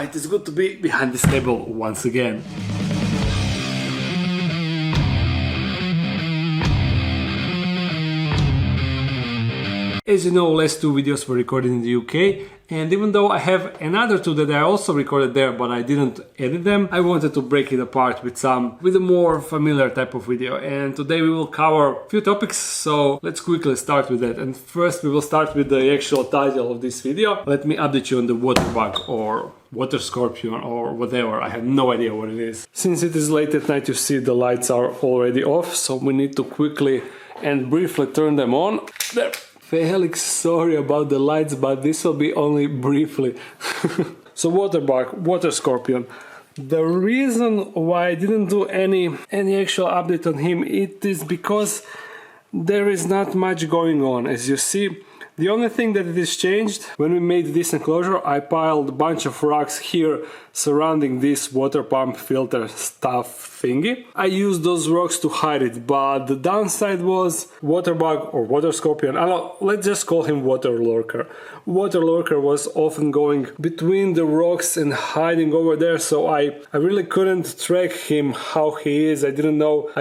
It is good to be behind this table once again. As you know, last two videos were recorded in the UK, and even though I have another two that I also recorded there but I didn't edit them, I wanted to break it apart with a more familiar type of video. And today we will cover a few topics, so let's quickly start with that. And first we will start with the actual title of this video. Let me update you on the water bug or water scorpion or whatever. I have no idea what it is. Since it is late at night, you see the lights are already off, so we need to quickly and briefly turn them on. There. Felix, sorry about the lights, but this will be only briefly. So water bug, water scorpion. The reason why I didn't do any actual update on him, it is because there is not much going on. As you see, the only thing that it is changed, when we made this enclosure, I piled a bunch of rocks here surrounding this water pump filter stuff thingy. I used those rocks to hide it, but the downside was water bug or water scorpion. I don't know, let's just call him water lurker. Water lurker was often going between the rocks and hiding over there, so I really couldn't track him how he is. I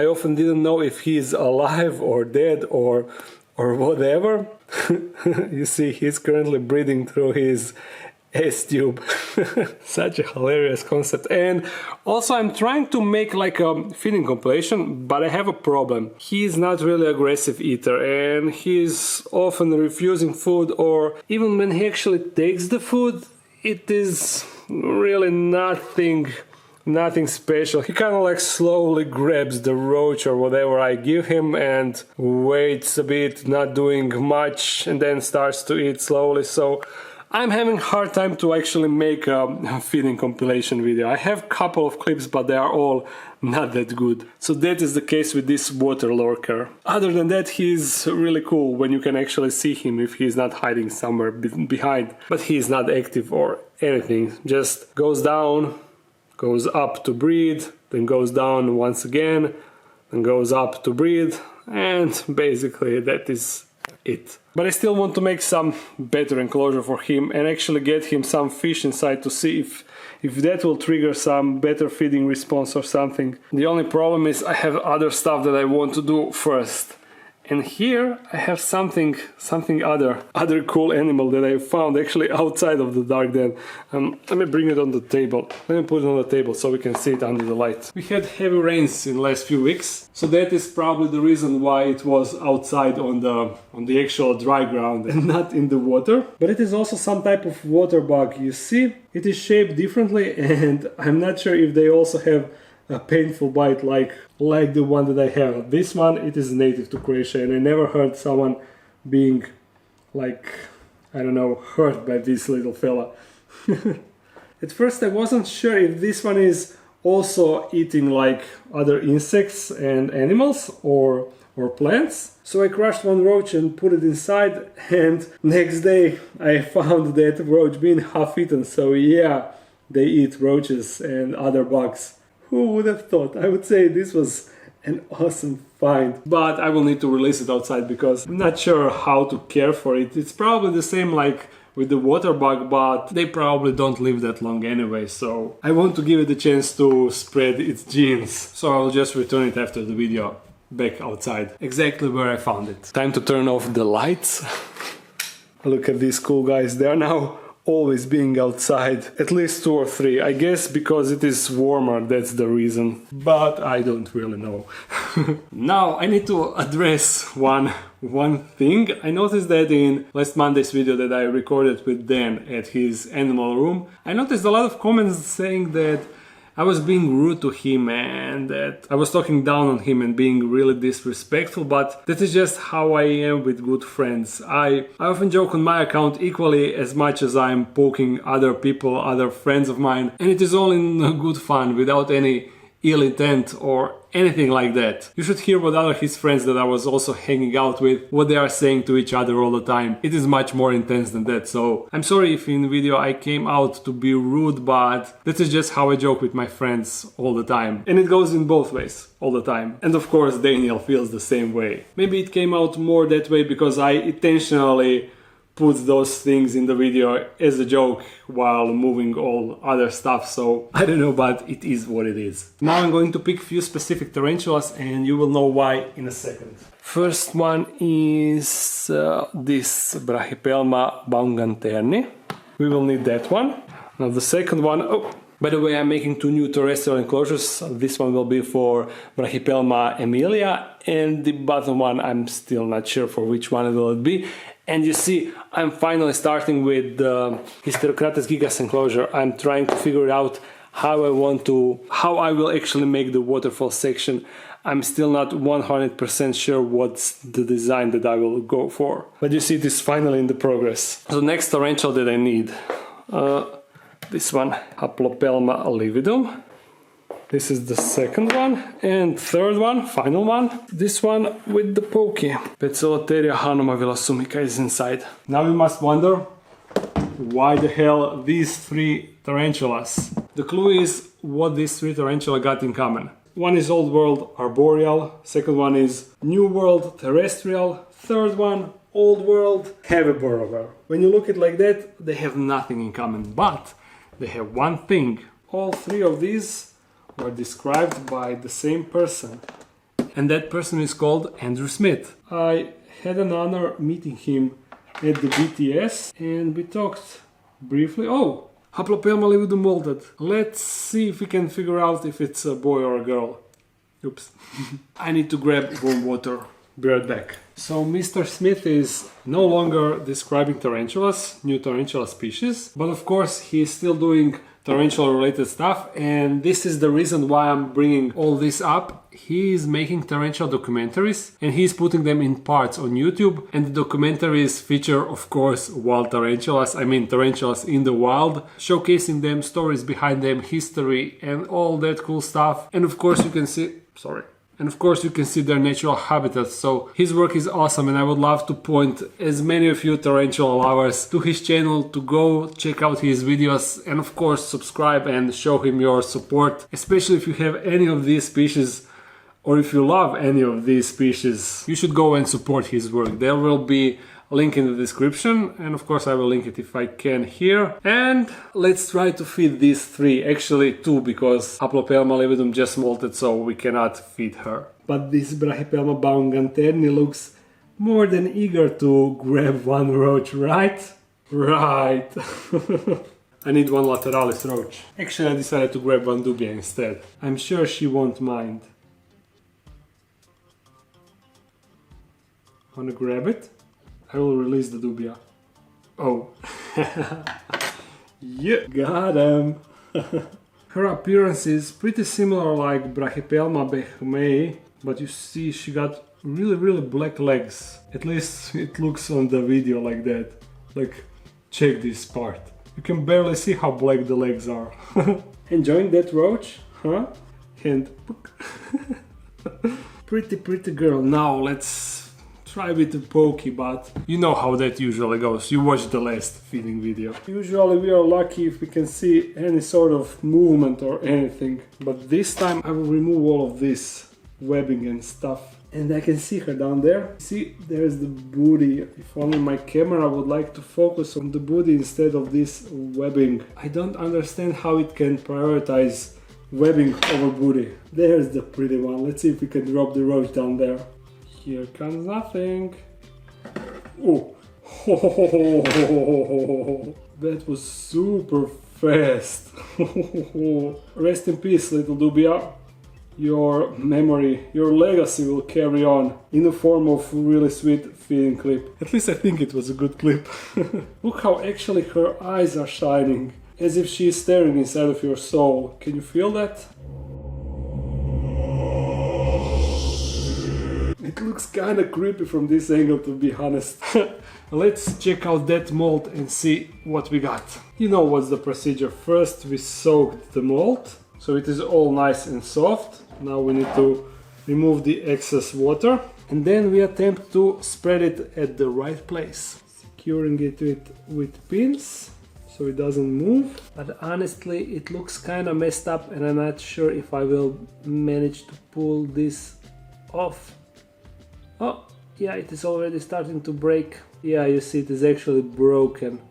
often didn't know if he's alive or dead or whatever. You see, he's currently breathing through his S-tube. Such a hilarious concept. And also I'm trying to make like a feeding compilation, but I have a problem. He's not really aggressive eater and he's often refusing food, or even when he actually takes the food, it is really nothing special. He kind of like slowly grabs the roach or whatever I give him and waits a bit, not doing much, and then starts to eat slowly. So I'm having a hard time to actually make a feeding compilation video. I have a couple of clips, but they are all not that good. So that is the case with this water lurker. Other than that, he's really cool when you can actually see him if he's not hiding somewhere behind. But he's not active or anything. Just goes down, goes up to breathe, then goes down once again, then goes up to breathe, and basically that is it. But I still want to make some better enclosure for him and actually get him some fish inside to see if that will trigger some better feeding response or something. The only problem is I have other stuff that I want to do first. And here I have something other cool animal that I found actually outside of the dark den. Let me bring it on the table. Let me put it on the table so we can see it under the light. We had heavy rains in the last few weeks, so that is probably the reason why it was outside on the actual dry ground and not in the water. But it is also some type of water bug. You see, it is shaped differently, and I'm not sure if they also have a painful bite like the one that I have. This one, it is native to Croatia, and I never heard someone being like, I don't know, hurt by this little fella. At first I wasn't sure if this one is also eating like other insects and animals or plants. So I crushed one roach and put it inside, and next day I found that roach being half eaten. So yeah, they eat roaches and other bugs. Who would have thought? I would say this was an awesome find. But I will need to release it outside because I'm not sure how to care for it. It's probably the same like with the water bug, but they probably don't live that long anyway. So I want to give it a chance to spread its genes. So I will just return it after the video back outside, exactly where I found it. Time to turn off the lights. Look at these cool guys. They are now always being outside, at least 2 or 3. I guess because it is warmer, that's the reason, but I don't really know. Now I need to address one thing. I noticed that in last Monday's video that I recorded with Dan at his animal room, I noticed a lot of comments saying that I was being rude to him and that I was talking down on him and being really disrespectful, but that is just how I am with good friends. I often joke on my account equally as much as I'm poking other people, other friends of mine, and it is all in good fun without any ill intent or anything like that. You should hear what other his friends that I was also hanging out with, what they are saying to each other all the time. It is much more intense than that, so I'm sorry if in video I came out to be rude, but that is just how I joke with my friends all the time. And it goes in both ways, all the time. And of course Daniel feels the same way. Maybe it came out more that way because I intentionally put those things in the video as a joke while moving all other stuff, so I don't know, but it is what it is. Now I'm going to pick few specific tarantulas and you will know why in a second. First one is this brachypelma baumgarteni. We will need that one. Now the second one, oh, by the way, I'm making two new terrestrial enclosures. This one will be for Brachypelma emilia, and the bottom one I'm still not sure for which one it will be. And you see, I'm finally starting with the Hysterocrates gigas enclosure. I'm trying to figure out how I will actually make the waterfall section. I'm still not 100% sure what's the design that I will go for. But you see, it is finally in the progress. So next tarantula that I need. This one, haplopelma lividum. This is the second one. And third one, final one, this one with the poecilotheria hanumavilasumica is inside. Now you must wonder, why the hell these three tarantulas? The clue is what these three tarantula got in common. One is Old World arboreal, second one is New World terrestrial, third one Old World heavy burrower. When you look at it like that, they have nothing in common, but they have one thing. All three of these were described by the same person, and that person is called Andrew Smith. I had an honor meeting him at the BTS and we talked briefly. Oh, haplopelma lividum molted. Let's see if we can figure out if it's a boy or a girl. Oops. I need to grab warm water. Be right back. So Mr. Smith is no longer describing tarantulas, new tarantula species, but of course he is still doing tarantula related stuff, and this is the reason why I'm bringing all this up. He is making tarantula documentaries and he's putting them in parts on YouTube, and the documentaries feature, of course, wild tarantulas, I mean tarantulas in the wild, showcasing them, stories behind them, history and all that cool stuff. And of course you can see, their natural habitats, so his work is awesome, and I would love to point as many of you tarantula lovers to his channel to go check out his videos, and of course subscribe and show him your support, especially if you have any of these species or if you love any of these species. You should go and support his work. There will be a link in the description, and of course I will link it if I can here. And let's try to feed these three, actually two, because haplopelma lividum just molted, so we cannot feed her. But this brachypelma baumgarteni looks more than eager to grab one roach, right? Right. I need one lateralis roach. Actually, I decided to grab one dubia instead. I'm sure she won't mind. Wanna grab it? I will release the dubia. Oh. Yeah, got him. Her appearance is pretty similar like Brachypelma behmei, but you see she got really black legs. At least it looks on the video like that. Like, check this part. You can barely see how black the legs are. Enjoying that roach? Huh? And pretty girl. Now let's try with the pokey, but you know how that usually goes. You watch the last feeding video. Usually we are lucky if we can see any sort of movement or anything, but this time I will remove all of this webbing and stuff. And I can see her down there. See, there's the booty. If only my camera would like to focus on the booty instead of this webbing. I don't understand how it can prioritize webbing over booty. There's the pretty one. Let's see if we can drop the roach down there. Here comes nothing. Oh, that was super fast. Rest in peace, little dubia. Your memory, your legacy will carry on in the form of really sweet feeding clip. At least I think it was a good clip. Look how actually her eyes are shining, as if she is staring inside of your soul. Can you feel that? It looks kinda creepy from this angle, to be honest. Let's check out that mold and see what we got. You know what's the procedure. First we soaked the mold, so it is all nice and soft. Now we need to remove the excess water, and then we attempt to spread it at the right place, securing it with pins so it doesn't move. But honestly, it looks kind of messed up, and I'm not sure if I will manage to pull this off. Oh, Yeah, it is already starting to break. Yeah, you see it is actually broken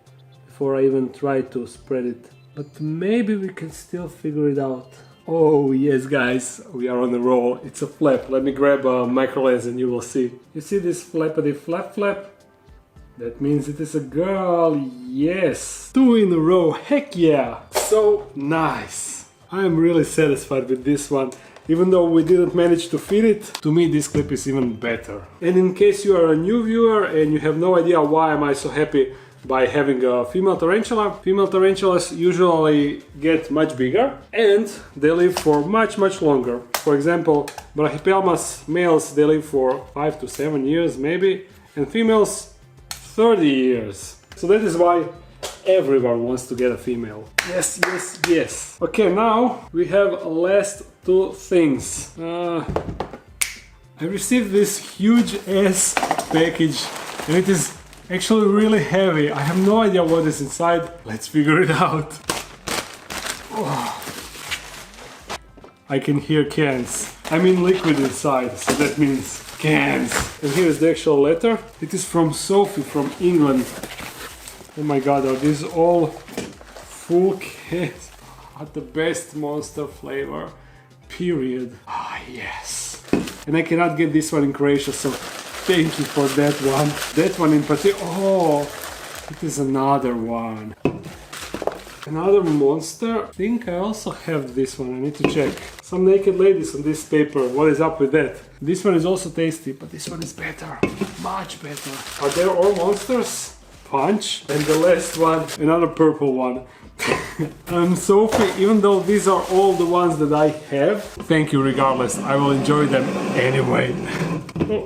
before I even try to spread it. But maybe we can still figure it out. Oh yes guys, we are on a roll. It's a flap. Let me grab a micro lens and you will see. You see this flappity flap? That means it is a girl. Yes! 2 in a row. Heck yeah! So nice. I am really satisfied with this one. Even though we didn't manage to fit it, to me this clip is even better. And in case you are a new viewer and you have no idea why am I so happy by having a female tarantula, female tarantulas usually get much bigger and they live for much longer. For example, brachypelmas males, they live for 5 to 7 years maybe, and females 30 years. So that is why everyone wants to get a female. Yes, yes, yes. Okay, now we have last 2 things. I received this huge ass package and it is actually really heavy. I have no idea what is inside. Let's figure it out. Oh. I can hear cans. I mean liquid inside, so that means cans. And here is the actual letter. It is from Sophie from England. Oh my god, are these all full cans? The best monster flavor. Period. Ah, yes. And I cannot get this one in Croatia, so thank you for that one. That one in particular. Oh, it is another one. Another monster. I think I also have this one. I need to check. Some naked ladies on this paper. What is up with that? This one is also tasty, but this one is better. Much better. Are there all monsters? Punch. And the last one, another purple one. Sophie, even though these are all the ones that I have, thank you regardless. I will enjoy them anyway.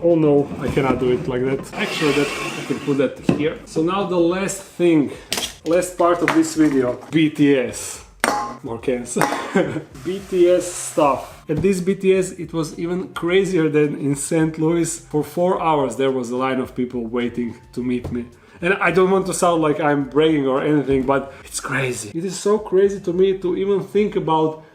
Oh no, I cannot do it like that. Actually, I can put that here. So now the last thing, last part of this video. BTS. More cans. BTS stuff. At this BTS, it was even crazier than in St. Louis. For 4 hours there was a line of people waiting to meet me. And I don't want to sound like I'm bragging or anything, but it's crazy. It is so crazy to me to even think about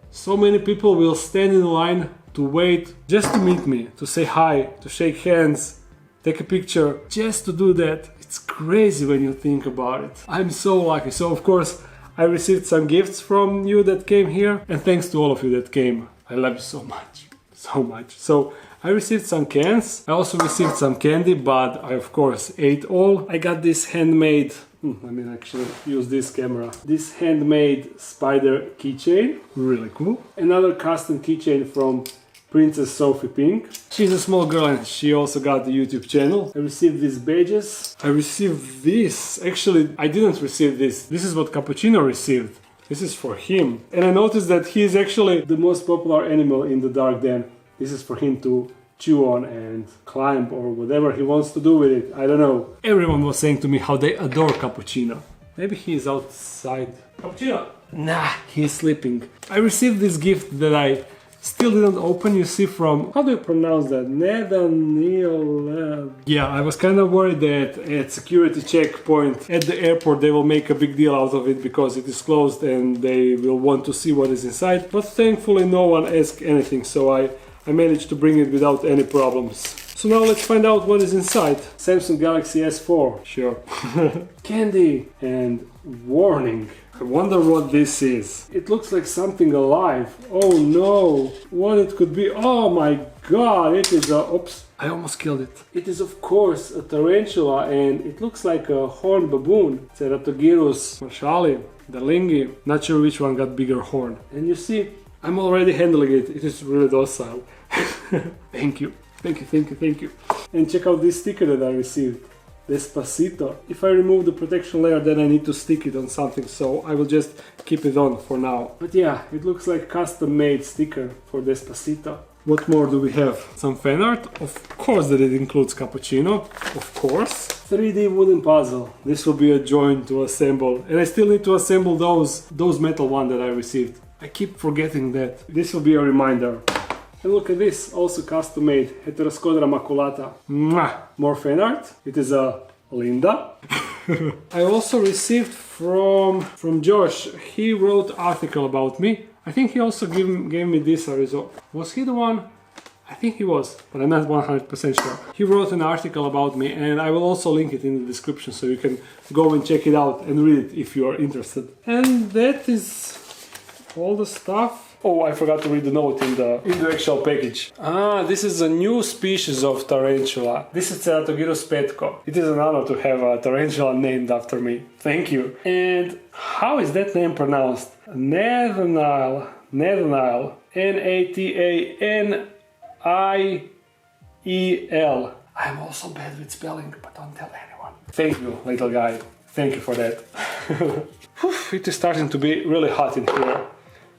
so many people will stand in line to wait just to meet me, to say hi, to shake hands, take a picture, just to do that. It's crazy when you think about it. I'm so lucky. So of course I received some gifts from you that came here, and thanks to all of you that came. I love you so much, so much. So I received some cans. I also received some candy, but I of course ate all. I got this handmade, let me actually use this camera. This handmade spider keychain, really cool. Another custom keychain from Princess Sophie Pink. She's a small girl and she also got the YouTube channel. I received these badges. I received this. Actually, I didn't receive this. This is what Cappuccino received. This is for him. And I noticed that he is actually the most popular animal in the dark den. This is for him to chew on and climb or whatever he wants to do with it. I don't know. Everyone was saying to me how they adore Cappuccino. Maybe he is outside. Cappuccino! Nah, he is sleeping. I received this gift that I still didn't open, you see, from... How do you pronounce that? Yeah, I was kind of worried that at security checkpoint at the airport they will make a big deal out of it because it is closed and they will want to see what is inside. But thankfully no one asked anything, so I managed to bring it without any problems. So now let's find out what is inside. Samsung Galaxy S4, sure. Candy and warning. I wonder what this is. It looks like something alive. Oh no, what it could be. Oh my god, it is a... Oops, I almost killed it. It is of course a tarantula and it looks like a horned baboon. Ceratogyrus marshali, Darlingi. Not sure which one got bigger horn. And you see, I'm already handling it. It is really docile. Thank you. Thank you, thank you, thank you. And check out this sticker that I received. Despacito. If I remove the protection layer, then I need to stick it on something, so I will just keep it on for now. But yeah, it looks like custom-made sticker for Despacito. What more do we have? Some fan art? Of course that it includes Cappuccino. Of course. 3D wooden puzzle. This will be a joint to assemble. And I still need to assemble those metal ones that I received. I keep forgetting that. This will be a reminder. And look at this, also custom made, Heteroscodra maculata. Mwah! More fan art. It is a Linda. I also received from Josh. He wrote article about me. I think he also gave me this result. Was he the one I think he was, but I'm not 100% sure. He wrote an article about me, and I will also link it in the description so you can go and check it out and read it if you are interested. And that is all the stuff. Oh, I forgot to read the note in the actual package. This is a new species of tarantula. This is Ceratogyrus petco. It is an honor to have a tarantula named after me. Thank you. And how is that name pronounced? Nathaniel. N-A-T-A-N-I-E-L. I'm also bad with spelling, but don't tell anyone. Thank you, little guy. Thank you for that. It is starting to be really hot in here.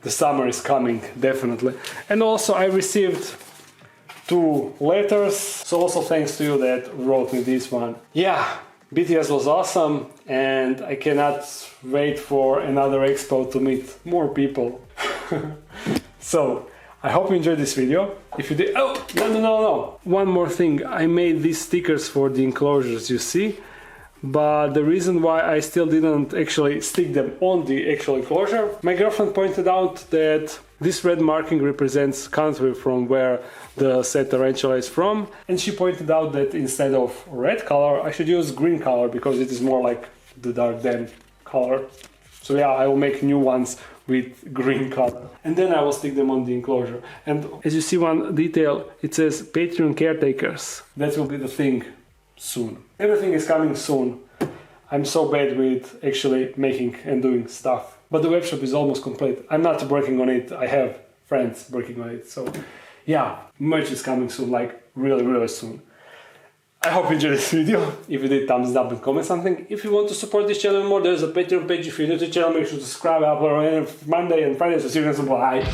The summer is coming, definitely. And also I received 2 letters. So also thanks to you that wrote me this one. Yeah, BTS was awesome and I cannot wait for another expo to meet more people. So, I hope you enjoyed this video. If you did, oh, no. One more thing, I made these stickers for the enclosures, you see? But the reason why I still didn't actually stick them on the actual enclosure, my girlfriend pointed out that this red marking represents country from where the said tarantula is from, and she pointed out that instead of red color I should use green color because it is more like the dark Dan color. So yeah, I will make new ones with green color and then I will stick them on the enclosure. And as you see, one detail, it says Patreon caretakers. That will be the thing soon. Everything is coming soon. I'm so bad with actually making and doing stuff. But the webshop is almost complete. I'm not working on it. I have friends working on it. So yeah, merch is coming soon, like really soon. I hope you enjoyed this video. If you did, thumbs up and comment something. If you want to support this channel more, there's a Patreon page. If you're new to the channel, make sure to subscribe. I upload on Monday and Friday, so see you next time. Bye.